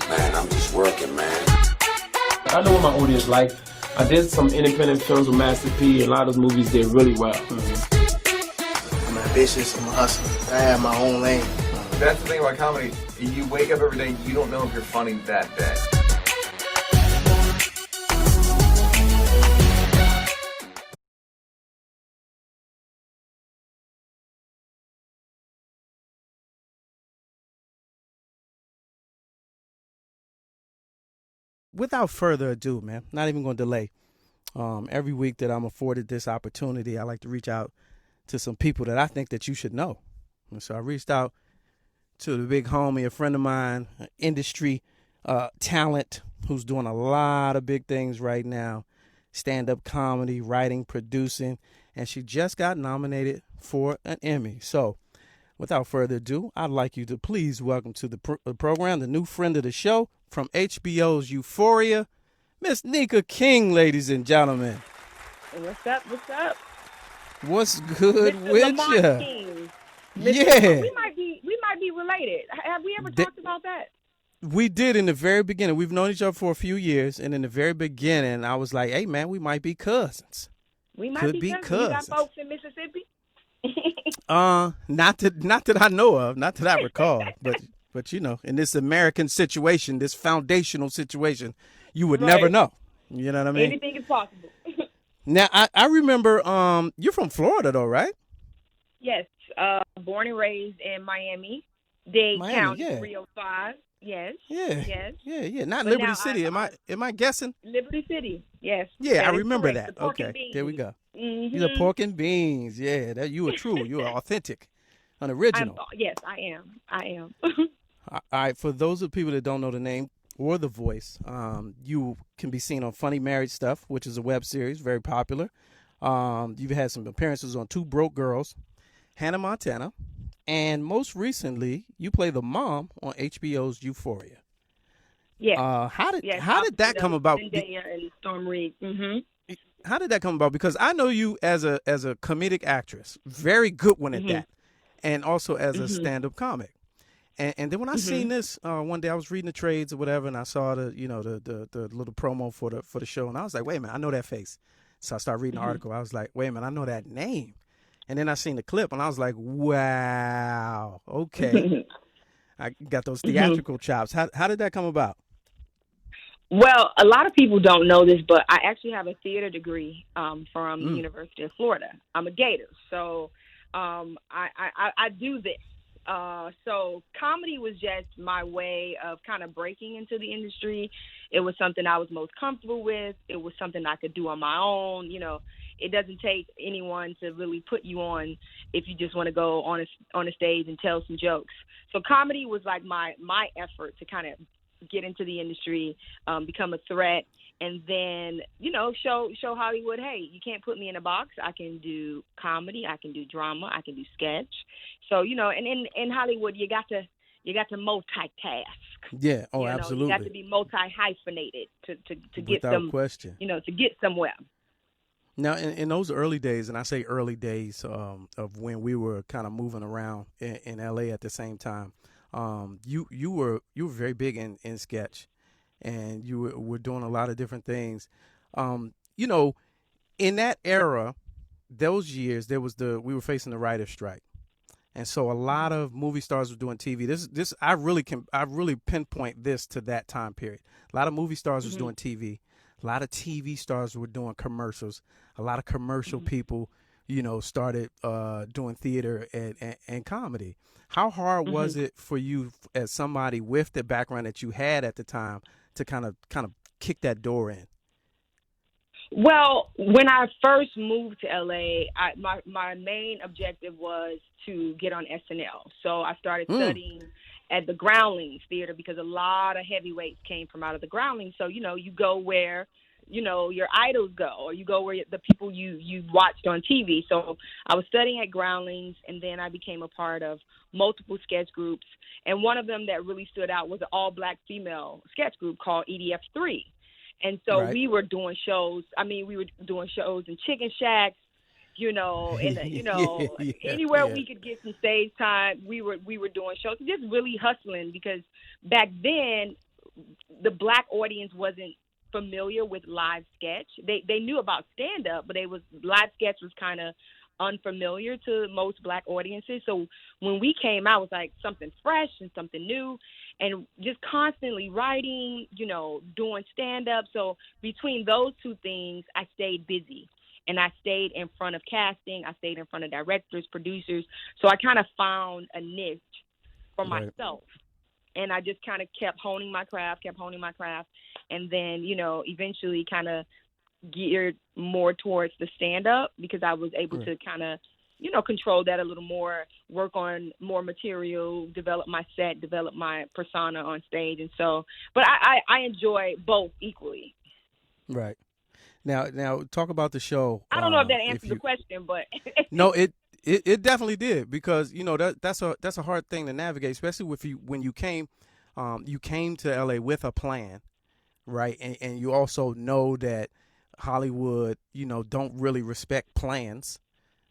Man, I'm just working, man. I know what my audience like. I did some independent films with Master P, and a lot of those movies did really well. I'm ambitious, I'm a hustler. I have my own lane. That's the thing about comedy. You wake up every day, you don't know if you're funny that day. Without further ado, man, not even going to delay. Every week that I'm afforded this opportunity, I like to reach out to some people that I think that you should know. And so I reached out to the big homie, a friend of mine, an industry talent who's doing a lot of big things right now, stand-up comedy, writing, producing, and she just got nominated for an Emmy. So without further ado, I'd like you to please welcome to the program the new friend of the show from HBO's Euphoria, Miss Nika King, ladies and gentlemen. What's up? What's up? What's good Mr. with Lamont you? King. Yeah. We might be related. Have we ever talked about that? We did in the very beginning. We've known each other for a few years, and in the very beginning, I was like, "Hey, man, we might be cousins." We might Could be cousins. You got folks in Mississippi? Not that I know of, not that I recall, but you know, in this American situation, this foundational situation, you would never know. You know what I mean? Anything is possible. Now, I remember you're from Florida, though, right? Yes, born and raised in Miami, Dade County, 305. Yes. Yeah. Not But Liberty City. Am I guessing? Liberty City. Yes. Yeah, I remember that. Okay. There we go. Mm-hmm. You're the pork and beans. Yeah, that you are true. You are authentic, an original. Yes, I am. All right. For those of people that don't know the name or the voice, you can be seen on Funny Married Stuff, which is a web series, very popular. You've had some appearances on Two Broke Girls, Hannah Montana, and most recently, you play the mom on HBO's Euphoria. Yeah. How did that come about? Zendaya and Storm Reed. Mm-hmm. How did that come about? Because I know you as a comedic actress, very good one at that, and also as a stand-up comic. And then when I seen this one day, I was reading the trades or whatever, and I saw the little promo for the show, and I was like, wait a minute, I know that face. So I started reading the article. I was like, wait a minute, I know that name. And then I seen the clip, and I was like, wow, okay. I got those theatrical chops. How did that come about? Well, a lot of people don't know this, but I actually have a theater degree from the University of Florida. I'm a Gator, so I do this. So comedy was just my way of kind of breaking into the industry. It was something I was most comfortable with. It was something I could do on my own. You know, it doesn't take anyone to really put you on if you just want to go on a stage and tell some jokes. So comedy was like my effort to kind of get into the industry, become a threat, and then, you know, show Hollywood, hey, you can't put me in a box. I can do comedy, I can do drama, I can do sketch. So, you know, and in Hollywood, you got to multitask. Yeah, you know, absolutely. You got to be multi-hyphenated to get without question. You know, to get somewhere. Now, in those early days, and I say early days of when we were kind of moving around in LA at the same time, you were very big in sketch, and you were doing a lot of different things. You know, in that era, those years, we were facing the writer's strike, and so a lot of movie stars were doing TV. This I really pinpoint this to that time period. A lot of movie stars was doing TV. A lot of TV stars were doing commercials. A lot of commercial people, you know, started doing theater and comedy. How hard was it for you as somebody with the background that you had at the time to kind of kick that door in? Well, when I first moved to LA, my main objective was to get on SNL. So I started studying at the Groundlings Theater because a lot of heavyweights came from out of the Groundlings. So, you know, you go where, you know, your idols go, or you go where the people you watched on TV. So I was studying at Groundlings, and then I became a part of multiple sketch groups. And one of them that really stood out was an all-black female sketch group called EDF3. And so we were doing shows. I mean, we were doing shows in chicken shacks, you know, and anywhere we could get some stage time, we were doing shows, just really hustling, because back then the Black audience wasn't familiar with live sketch. They knew about stand up, but live sketch was kind of unfamiliar to most Black audiences. So when we came out, it was like something fresh and something new, and just constantly writing, doing stand up. So between those two things, I stayed busy. And I stayed in front of casting. I stayed in front of directors, producers. So I kind of found a niche for myself. And I just kind of kept honing my craft. And then, eventually kind of geared more towards the stand-up because I was able to kind of, control that a little more, work on more material, develop my set, develop my persona on stage. And so, but I enjoy both equally. Right. Now talk about the show. I don't know if that answered the question, but no, it definitely did, because that's a hard thing to navigate, especially when you came to LA with a plan, right? And you also know that Hollywood, don't really respect plans.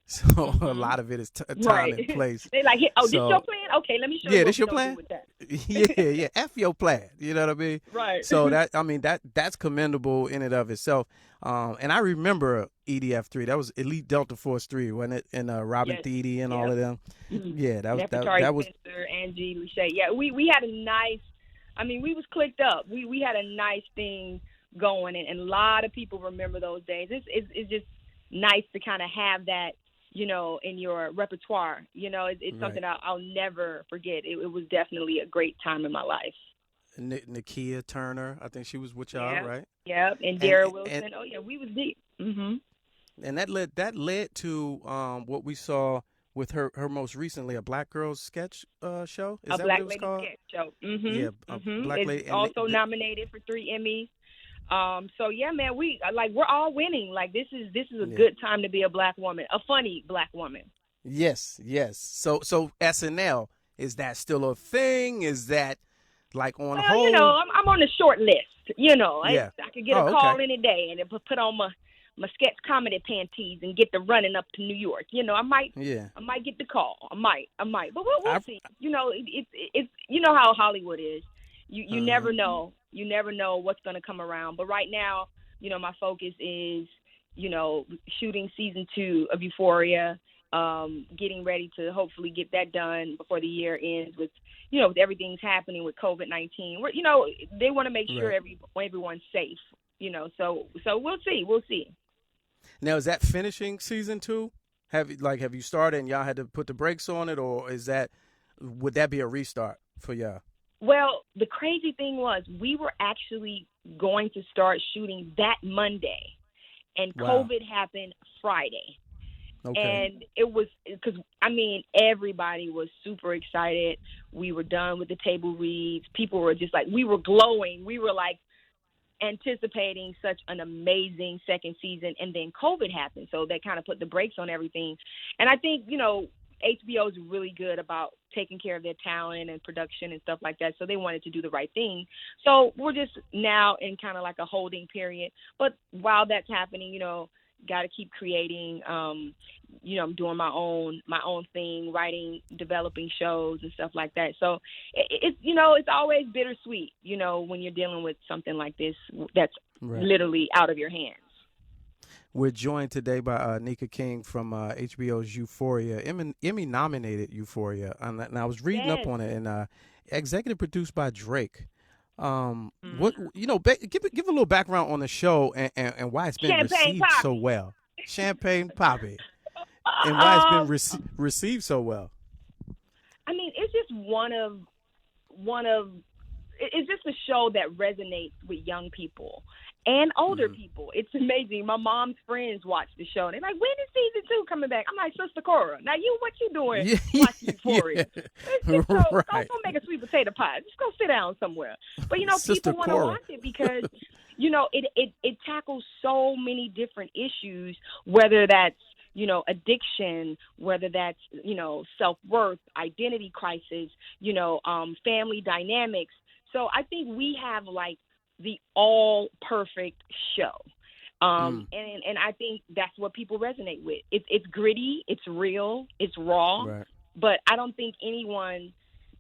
So a lot of it is time and place. They like, this your plan? Okay, let me show you. Yeah, this your plan? With that. yeah, F your plan. You know what I mean? Right. So that's commendable in and of itself. And I remember EDF3. That was Elite Delta Force 3, wasn't it? And Robin Thede and all of them. Mm-hmm. Yeah, that was Spencer, Angie, Lachey. Yeah, we had a nice. We was clicked up. We had a nice thing going, and a lot of people remember those days. It's just nice to kind of have that, in your repertoire. It's something I'll never forget. It was definitely a great time in my life. Nikia Turner, I think she was with y'all, right? Yep, and Dara Wilson. We was deep. Mm-hmm. And that led to what we saw with her most recently, a Black Girls sketch show. Is that Black what it was Lady called? Sketch Show. Mm-hmm. Yeah, Black it's Lady. Also nominated for 3 Emmys. So yeah, man, we're all winning. Like this is a good time to be a Black woman, a funny Black woman. Yes. So SNL, is that still a thing? Is that like on hold? I'm on the short list. I could get a call any day and put on my sketch comedy panties and get the running up to New York. I might get the call. I might, but we'll see. It's how Hollywood is. You never know. You never know what's going to come around. But right now, my focus is, shooting season 2 of Euphoria, getting ready to hopefully get that done before the year ends with, with everything's happening with COVID-19. They want to make sure everyone's safe, so we'll see. We'll see. Now, is that finishing season 2? Have you started and y'all had to put the brakes on it, or would that be a restart for y'all? Well, the crazy thing was we were actually going to start shooting that Monday, and COVID happened Friday. Okay. And it was because, everybody was super excited. We were done with the table reads. People were just like, we were glowing. We were like anticipating such an amazing second season, and then COVID happened. So that kind of put the brakes on everything. And I think, HBO is really good about taking care of their talent and production and stuff like that. So they wanted to do the right thing. So we're just now in kind of like a holding period. But while that's happening, got to keep creating. I'm doing my own thing, writing, developing shows and stuff like that. So it's always bittersweet, when you're dealing with something like this that's literally out of your hands. We're joined today by Nika King from HBO's Euphoria, Emmy-nominated Euphoria. And I was reading up on it, and executive produced by Drake. Give a little background on the show and why it's been received so well. Champagne Poppy, and why it's been received so well. It's just it's just a show that resonates with young people and older people. It's amazing. My mom's friends watch the show, and they're like, when is season 2 coming back? I'm like, Sister Cora, now what you doing watching Euphoria? Go make a sweet potato pie. Just go sit down somewhere. But, people want to watch it because, it tackles so many different issues, whether that's, addiction, whether that's, self-worth, identity crisis, family dynamics. So I think we have like the all perfect show. And I think that's what people resonate with. It's gritty, it's real, it's raw, but I don't think anyone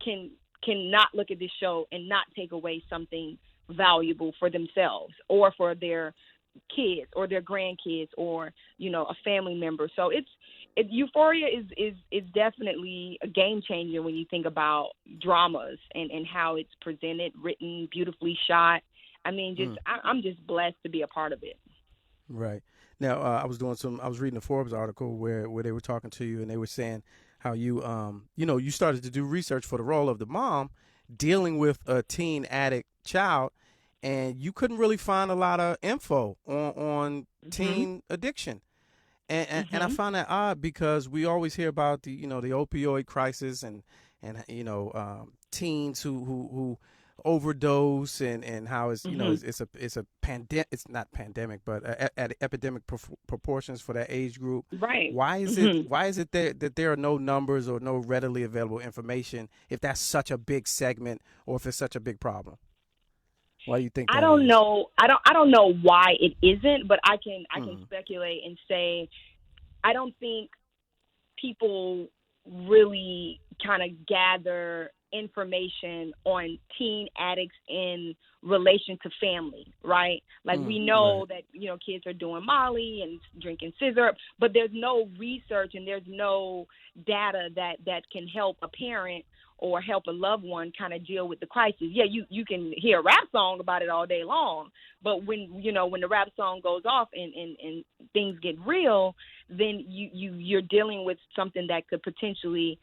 can cannot look at this show and not take away something valuable for themselves or for their kids or their grandkids or, you know, a family member. So Euphoria is definitely a game changer when you think about dramas and how it's presented, written, beautifully shot. I mean, I'm just blessed to be a part of it. Right. Now, I was reading a Forbes article where they were talking to you, and they were saying how you, you started to do research for the role of the mom dealing with a teen addict child, and you couldn't really find a lot of info on teen addiction. And I find that odd because we always hear about the opioid crisis and teens who overdose and how it's it's a pandemic. It's not pandemic, but at epidemic proportions for that age group. Right. Why is it that there are no numbers or no readily available information if that's such a big segment or if it's such a big problem? Why do you think that I don't is? know. I don't know why it isn't, but I can speculate and say I don't think people really kind of gather information on teen addicts in relation to family, right? Like we know that, kids are doing Molly and drinking scissor, but there's no research and there's no data that can help a parent or help a loved one kind of deal with the crisis. Yeah, you can hear a rap song about it all day long, but when the rap song goes off and things get real, then you're dealing with something that could potentially,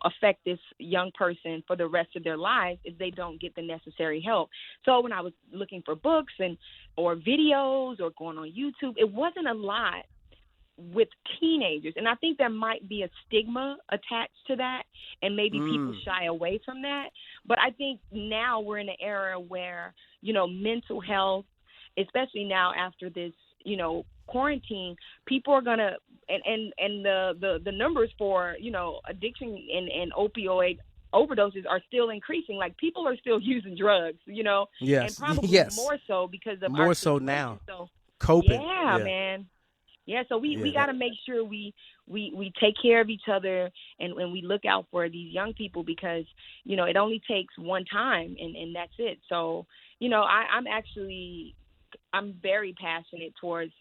affect this young person for the rest of their lives if they don't get the necessary help. So when I was looking for books or videos or going on YouTube, it wasn't a lot with teenagers. And I think there might be a stigma attached to that, and maybe people shy away from that. But I think now we're in an era where, mental health, especially now after this, quarantine, people are going to, and the numbers for, addiction and opioid overdoses are still increasing. Like people are still using drugs, Yes. and probably yes. more so because of more our so situation. now. So, Coping. yeah, man. Yeah, so we got to make sure we take care of each other and we look out for these young people because, it only takes one time and that's it. So, I'm very passionate towards,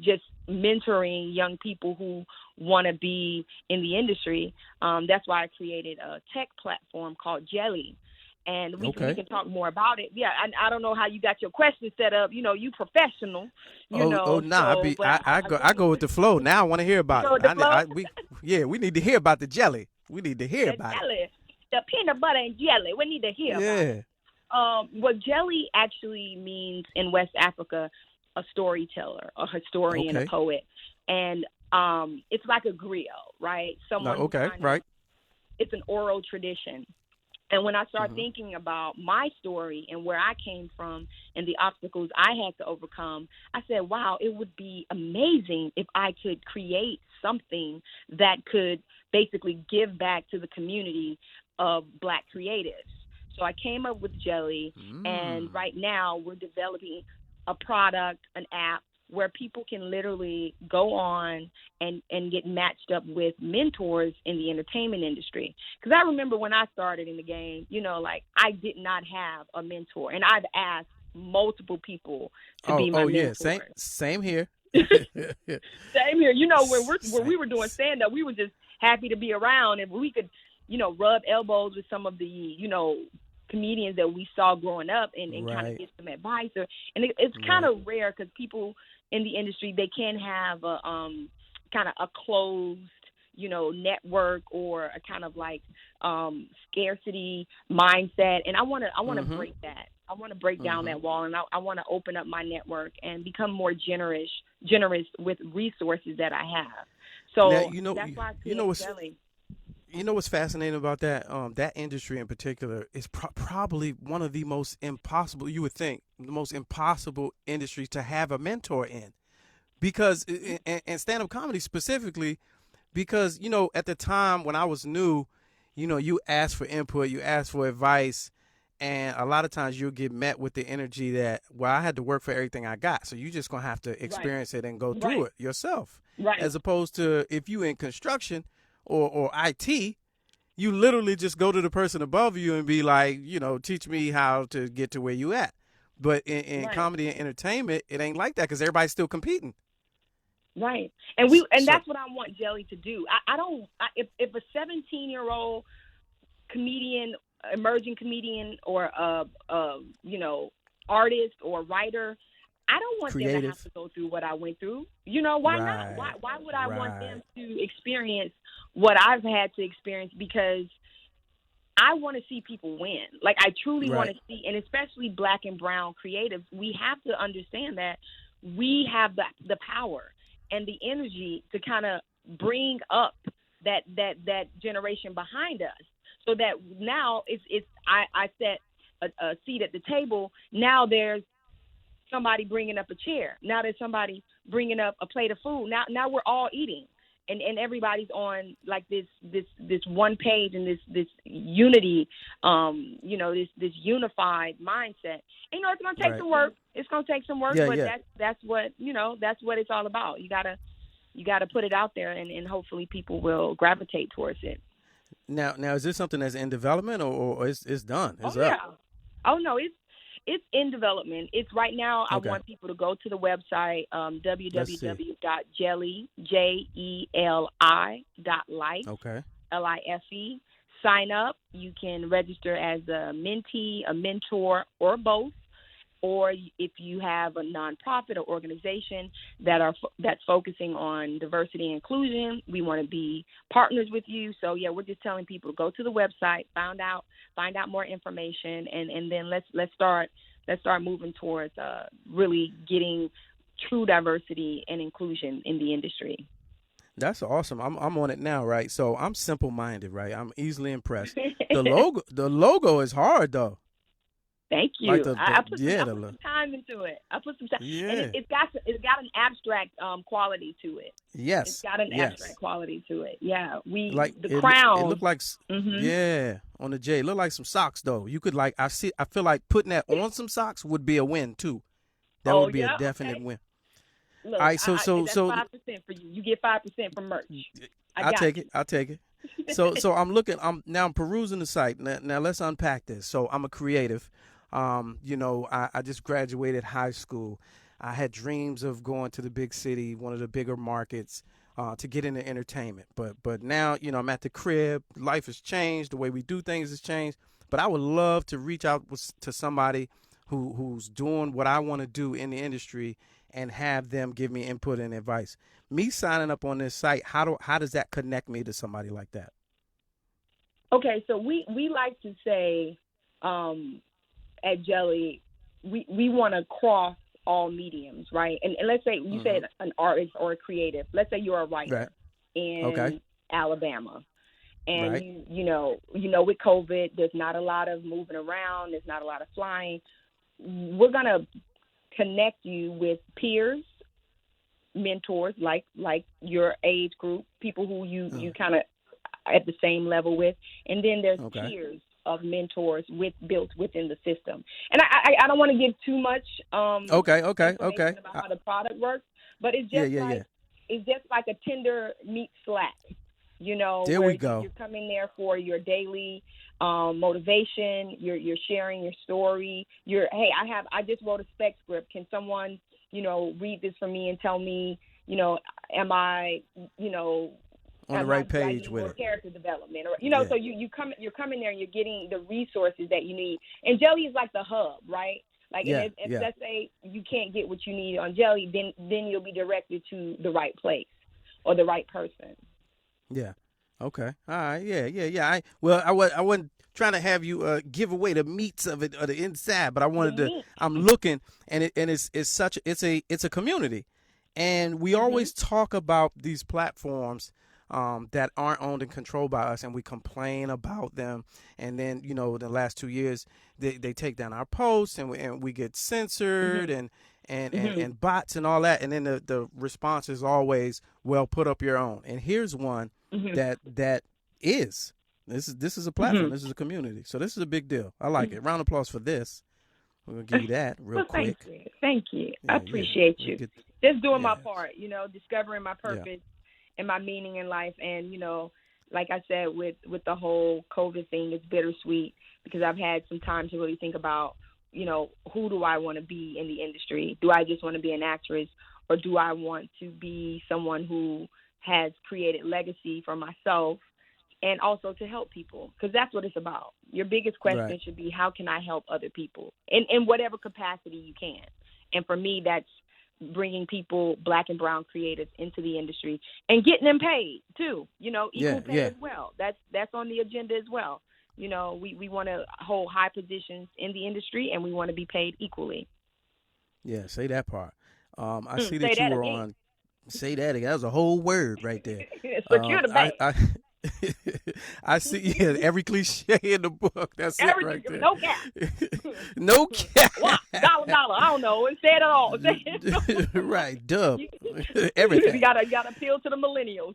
just mentoring young people who want to be in the industry. That's why I created a tech platform called Jelly. And we can talk more about it. Yeah, I don't know how you got your question set up. You professional. I go with the flow. Now I want to hear about it. We need to hear about the jelly. We need to hear about jelly. it. The peanut butter and jelly. We need to hear about it. What jelly actually means in West Africa, a storyteller, a historian, a poet, and it's like a griot, right? It's an oral tradition. And when I start thinking about my story and where I came from and the obstacles I had to overcome, I said, wow, it would be amazing if I could create something that could basically give back to the community of Black creatives. So I came up with Jelly, and right now we're developing a product, an app, where people can literally go on and get matched up with mentors in the entertainment industry. Because I remember when I started in the game, I did not have a mentor. And I've asked multiple people to be my mentor. Yeah, same here. Same here. When we were doing stand-up, we were just happy to be around. And we could, rub elbows with some of the, comedians that we saw growing up and kind of get some advice. And it's kind of rare because people in the industry, they can have a kind of a closed, network or a kind of like scarcity mindset. And I want to break that. I want to break down that wall, and I want to open up my network and become more generous with resources that I have. So now, that's why I created Jelly. What's fascinating about that that industry in particular is probably one of the most impossible, you would think, the most impossible industries to have a mentor in, because and stand-up comedy specifically, because at the time when I was new, you ask for input, you ask for advice, and a lot of times you'll get met with the energy that, well, I had to work for everything I got, so you're just gonna have to experience it and go through it yourself, as opposed to if you in construction or IT, You literally just go to the person above you and be like, teach me how to get to where you at. But in Right. comedy and entertainment, it ain't like that because everybody's still competing. Right. And that's what I want Jelly to do. If a 17-year-old comedian, emerging comedian, or artist or writer, I don't want them to Creative. have to go through what I went through. Why Right. not? Why would I want Right. them to experience what I've had to experience? Because I want to see people win. Like, I truly want to see, and especially Black and brown creatives, we have to understand that we have the power and the energy to kind of bring up that generation behind us, so that now I set a seat at the table. Now there's somebody bringing up a chair. Now there's somebody bringing up a plate of food. Now we're all eating, and everybody's on like this one page and this unity, this unified mindset. And, it's going to take some work. It's going to take some work, but that's what it's all about. You gotta put it out there, and hopefully people will gravitate towards it. Now is this something that's in development or it's done? It's up? Yeah. Oh no, it's in development. It's right now. Okay. I want people to go to the website, www.jelly, JELI.life. Okay. LIFE. Sign up. You can register as a mentee, a mentor, or both. Or if you have a nonprofit or organization that's focusing on diversity and inclusion, we want to be partners with you. So we're just telling people to go to the website, find out more information, and then let's start moving towards really getting true diversity and inclusion in the industry. That's awesome. I'm on it now, right? So I'm simple-minded, right? I'm easily impressed. The logo is hard though. Thank you. Like I put some time into it. I put some time. Yeah. And it's got an abstract quality to it. Yes. It's got an abstract quality to it. Yeah. The crown. crown. It looked like on the J. It looked like some socks though. You could I feel like putting that on some socks would be a win too. That would be a definite win. Look, all right, so that's 5% for you. You get 5% from merch. I'll take it. So I'm perusing the site. Now let's unpack this. So I'm a creative. I just graduated high school. I had dreams of going to the big city, one of the bigger markets, to get into entertainment. But now, I'm at the crib. Life has changed. The way we do things has changed. But I would love to reach out to somebody who's doing what I want to do in the industry and have them give me input and advice. Me signing up on this site, how does that connect me to somebody like that? Okay, so we like to say at Jelly, we want to cross all mediums, right? And let's say you said an artist or a creative. Let's say you're a writer in Alabama. And you know with COVID, there's not a lot of moving around, there's not a lot of flying. We're gonna connect you with peers, mentors like your age group, people who you kind of at the same level with, and then there's tiers of mentors built within the system. And I don't want to give too much information about how the product works, but it's just it's just like a Tinder meets Slack. There we go. You're coming there for your daily motivation. You're sharing your story. I just wrote a spec script. Can someone read this for me and tell me am I on the right page with it? Character development, or so you're coming there and you're getting the resources that you need. And Jelly is like the hub, right? Like if let's say you can't get what you need on Jelly, then you'll be directed to the right place or the right person. Yeah. Okay. All right. Yeah. I wasn't trying to have you give away the meats of it or the inside, but I wanted to. I'm looking, and it's a community, and we always talk about these platforms that aren't owned and controlled by us, and we complain about them, and then the last 2 years they take down our posts, and we get censored and bots and all that, and then the response is always, well, put up your own. And here's one that is this is a platform, this is a community, so this is a big deal. I like it. Round of applause for this. We're gonna give you that real quick. Thank you. I appreciate you. Just doing my part, discovering my purpose and my meaning in life, and like I said, with the whole COVID thing, it's bittersweet because I've had some time to really think about, who do I want to be in the industry? Do I just want to be an actress, or do I want to be someone who has created legacy for myself and also to help people? Because that's what it's about. Your biggest question should be, how can I help other people in whatever capacity you can? And for me, that's bringing people, Black and brown creatives, into the industry and getting them paid too. Equal pay as well. That's on the agenda as well. We want to hold high positions in the industry, and we want to be paid equally. Yeah, say that part. I see that you were on. Say that again. That was a whole word right there. Secure the bag. I see. Yeah, every cliche in the book. That's it right there. No cap. No cap. What? Dollar. I don't know. It said it all. Right. Dub. Everything. You gotta appeal to the millennials.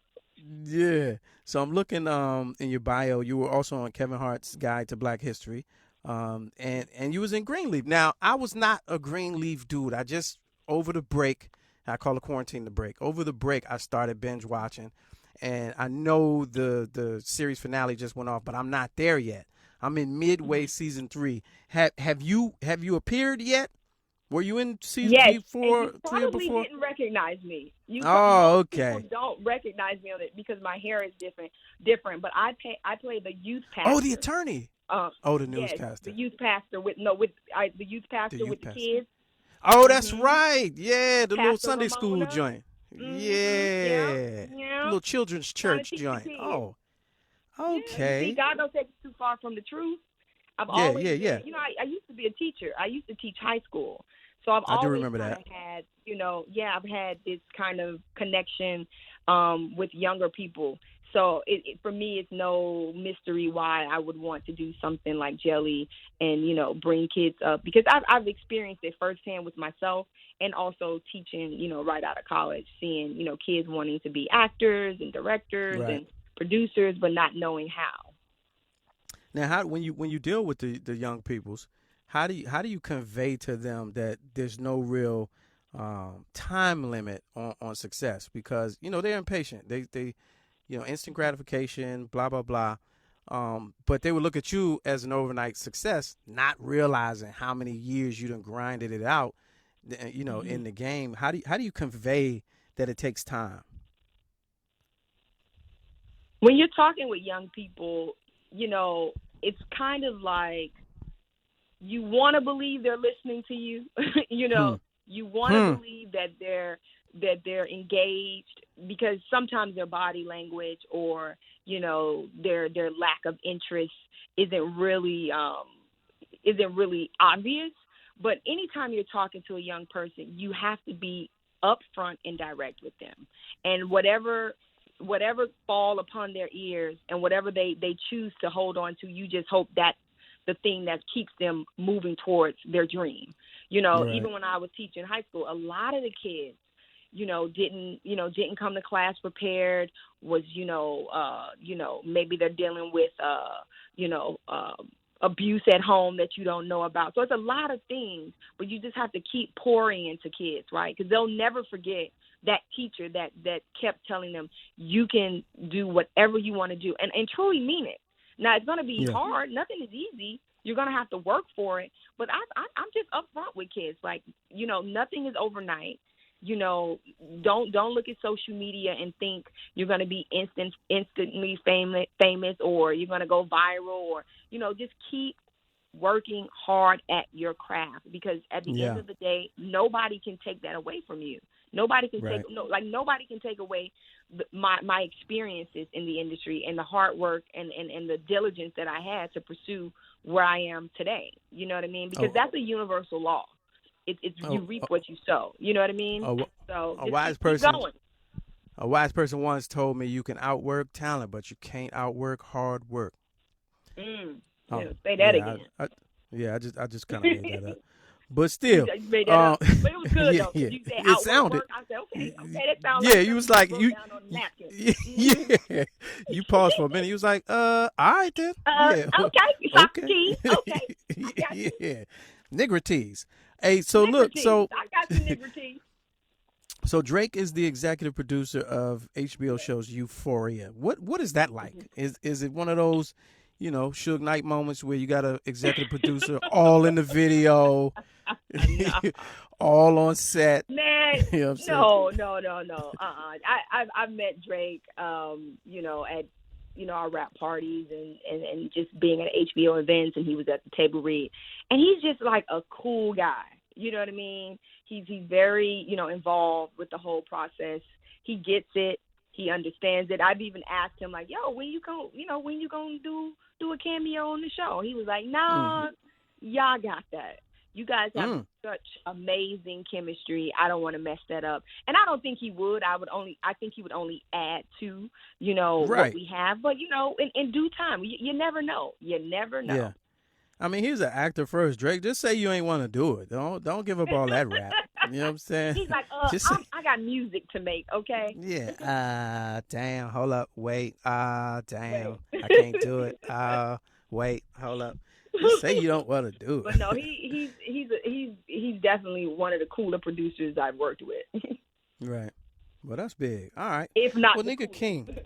Yeah. So I'm looking in your bio. You were also on Kevin Hart's Guide to Black History, and you was in Greenleaf. Now I was not a Greenleaf dude. I just over the break, I call it quarantine the break. Over the break, I started binge watching, and I know the series finale just went off, but I'm not there yet. I'm in midway season 3. Have you appeared yet? Were you in season 3, 4, 3 or before? You probably didn't recognize me. Okay. People don't recognize me on it because my hair is different. But I play the youth pastor. Oh, the attorney. The newscaster. The youth pastor with the kids. Oh, that's right. Yeah, the Pastor little Sunday Ramona. school joint. Yeah. Little children's church joint. Oh, okay. See, God don't take it too far from the truth. I've I used to be a teacher. I used to teach high school. So I've always remember that. had, I've had this kind of connection with younger people. So for me, it's no mystery why I would want to do something like Jelly and, bring kids up, because I've experienced it firsthand with myself, and also teaching, right out of college, seeing, kids wanting to be actors and directors and producers, but not knowing how. Now, when you deal with the young peoples, how do you convey to them that there's no real time limit on success? Because they're impatient. They instant gratification, blah blah blah. But they would look at you as an overnight success, not realizing how many years you done grinded it out, in the game. How do you convey that it takes time? When you're talking with young people, it's kind of like you want to believe they're listening to you. You want to believe that they're engaged, because sometimes their body language or their lack of interest isn't really obvious. But anytime you're talking to a young person, you have to be upfront and direct with them, and whatever fall upon their ears and whatever they choose to hold on to, you just hope that's the thing that keeps them moving towards their dream. Even when I was teaching high school, a lot of the kids, didn't come to class prepared, was, maybe they're dealing with, abuse at home that you don't know about. So it's a lot of things, but you just have to keep pouring into kids, right? Because they'll never forget that teacher that kept telling them, you can do whatever you want to do, and truly mean it. Now, it's going to be hard. Nothing is easy. You're going to have to work for it. But I'm just upfront with kids. Like, nothing is overnight. Don't look at social media and think you're going to be instantly famous, or you're going to go viral, or, just keep working hard at your craft, because at the end of the day, nobody can take that away from you. Nobody can nobody can take away my experiences in the industry and the hard work and the diligence that I had to pursue where I am today. You know what I mean? Because that's a universal law. You reap what you sow. You know what I mean? A wise person once told me, you can outwork talent, but you can't outwork hard work. Say that again. I just kind of made that up. But still, you made that up. But it was good though. You said it sounded. I said, okay, that sounds. Yeah, you was like you. Yeah, you paused for a minute. You was like, all right then. Okay. Yeah, nigger tease. Hey, so look, so I got the nigger tease. So Drake is the executive producer of HBO shows Euphoria. What is that like? Is it one of those, Suge Knight moments where you got a executive producer all in the video, all on set? Man, You know what I'm saying? no. I've met Drake, at our rap parties and just being at HBO events, and he was at the table read, and he's just like a cool guy. You know what I mean? He's very, involved with the whole process. He gets it. He understands it. I've even asked him like, "Yo, when you gonna do a cameo on the show?" He was like, "Nah, y'all got that. You guys have such amazing chemistry. I don't want to mess that up." And I don't think he would. I think he would only add to, what we have. But in due time, you never know. You never know. Yeah. I mean, he's an actor first, Drake. Just say you ain't want to do it. Don't give up all that rap. You know what I'm saying? He's like, I got music to make, okay? Yeah. Damn. Hold up. Wait. Damn. I can't do it. Wait. Hold up. Just say you don't want to do it. But no, he's definitely one of the cooler producers I've worked with. Right. Well, that's big. All right. If not, well, Nika King.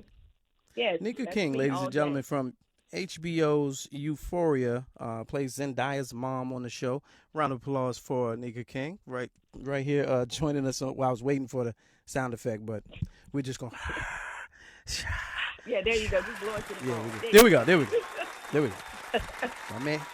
Yes. Nika King, ladies and gentlemen, from HBO's Euphoria, plays Zendaya's mom on the show. Round of applause for Nika King, right here, joining us. I was waiting for the sound effect, but we're just going. Yeah, there you go. Just blow it to the phone. There we go.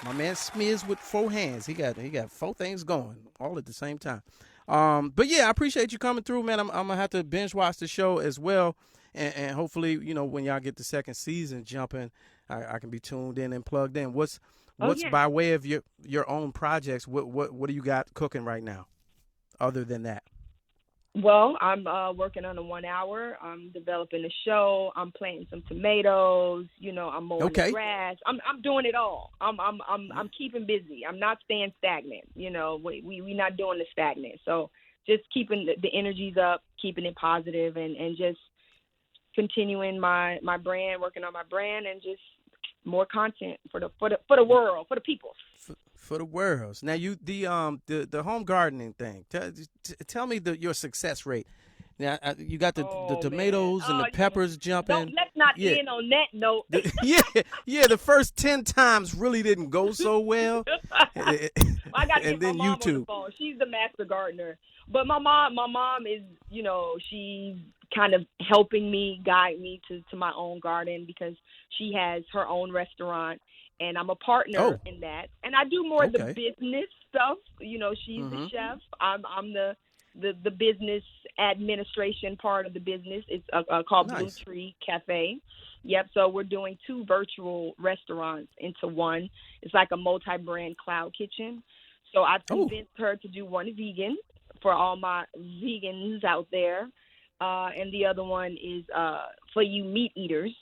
My man smears with 4 hands. He got 4 things going all at the same time. But yeah, I appreciate you coming through, man. I'm gonna have to binge watch the show as well, and hopefully, when y'all get the second season jumping, I can be tuned in and plugged in. What's by way of your own projects? What do you got cooking right now, other than that? Well, I'm working on a 1 hour. I'm developing a show. I'm planting some tomatoes. I'm mowing the grass. I'm doing it all. I'm keeping busy. I'm not staying stagnant. We not doing the stagnant. So just keeping the energies up, keeping it positive, and just continuing my brand, working on my brand, and just more content for the world, for the people. For the world. Now the home gardening thing. Tell me your success rate. Now you got the tomatoes and the peppers jumping. Let's not end on that note. The first 10 times really didn't go so well. I got to get my mom on the phone. She's the master gardener. But my mom is, she's kind of helping me, guide me to my own garden, because she has her own restaurant. And I'm a partner in that, and I do more of the business stuff. She's the chef. I'm the business administration part of the business. It's called Blue Tree Cafe. Yep. So we're doing 2 virtual restaurants into one. It's like a multi-brand cloud kitchen. So I've convinced her to do one vegan for all my vegans out there, and the other one is for you meat eaters.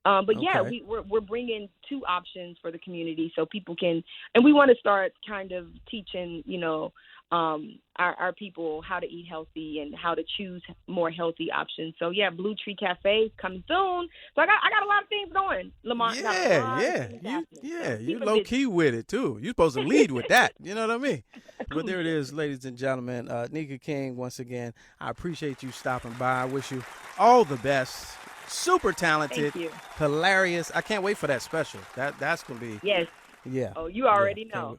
We're bringing 2 options for the community, so people can, and we want to start kind of teaching, our people how to eat healthy and how to choose more healthy options. So yeah, Blue Tree Cafe coming soon. So I got a lot of things going, Lamont. You low key with it too. You're supposed to lead with that. You know what I mean? But there it is, ladies and gentlemen. Nika King, once again, I appreciate you stopping by. I wish you all the best. Super talented, hilarious. I can't wait for that special. That's gonna be yeah. Oh, you already know.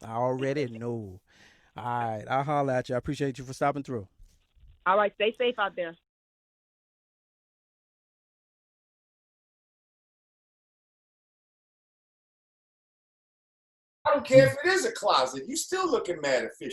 I already know. All right, I'll holler at you. I appreciate you for stopping through. All right, stay safe out there. I don't care if it is a closet. You still looking mad official.